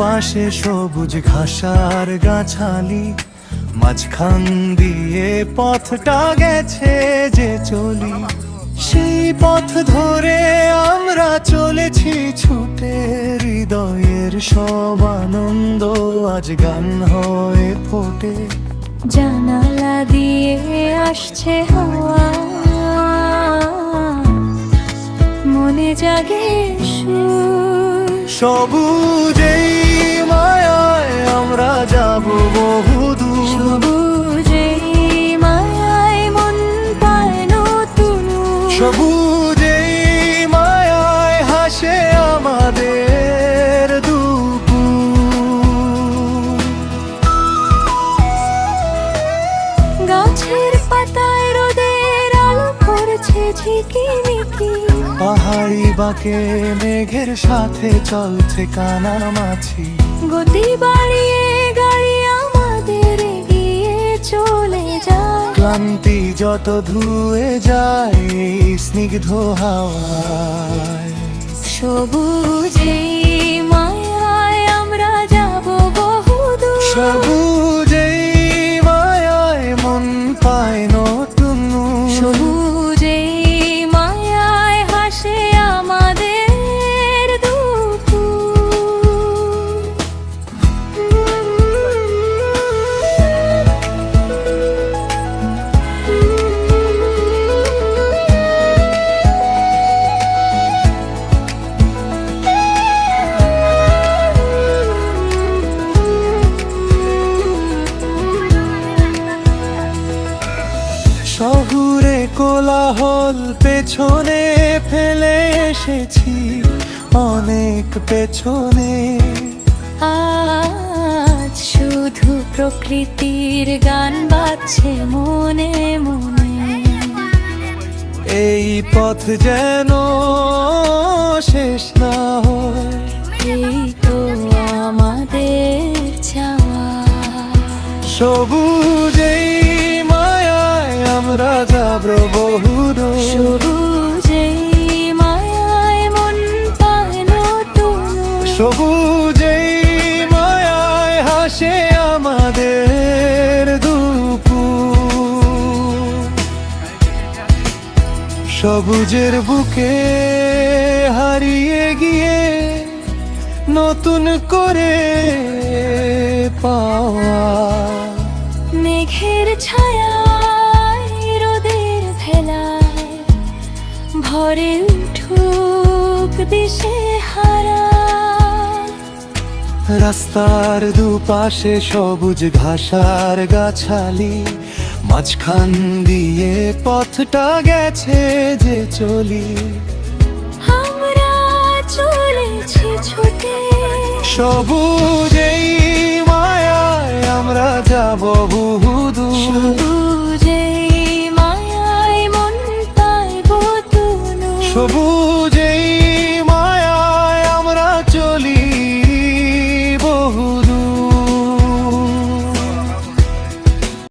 দুপাশে সবুজ ঘাসার গাছালি, মাঝখান দিয়ে পথটা গেছে যে চলি। সেই পথ ধরে আমরা চলেছি ছুটে, হৃদয়ের সব আনন্দ আজ গান হয়ে ফোটে। জানালা দিয়ে আসছে হাওয়া, মনে জাগে সুর। সবুজেই মায়ায় আমরা যাব বহুদূর, সবুজেই মায়ায় মন পায় নতুন। সবুজেই মায়ায় হাসে আমাদের দুপুর। গাছের পাতায় রোদের আলো পড়ছে ঝিকিমিকি, পাহাড়ি বাঁকে মেঘের সাথে চলছে কানামাছি। গতি বাড়িয়ে গাড়ি আমাদের এগিয়ে চলে যায়। ক্লান্তি যত ধুয়ে যায় এই স্নিগ্ধ হাওয়ায়। সবুজেই মায়ায় আমরা যাব বহুদূর, সবুজেই মায়ায় মন পায় নতুন। সবুজেই মায়ায় হাসে আমাদের দুপুর। শহুরে কোলাহল পেছনে ফেলে এসেছি অনেক পেছনে। আজ শুধু প্রকৃতির গান বাজছে মনে মনে। এই পথ যেন শেষ না হয়, এই তো আমাদের চাওয়া। সবুজেই মায়ায় আমরা যাব বহুদূর। সবুজেই মায়ায় মন পায় নতুন। সবুজেই মায়ায় হাসে আমাদের দুপুর। সবুজের বুকে হারিয়ে গিয়ে নতুন করে পাওয়া। মেঘের ছায়ায় রোদের ভেলায় ভরে উঠুক দিশে হারা। রাস্তার দুপাশে সবুজ ঘাসার গাছালি, মাঝখান দিয়ে পথটা গেছে যে চলি। আমরা চলেছি ছুটে, সবুজেই মায়ায় আমরা যাব বহুদূর।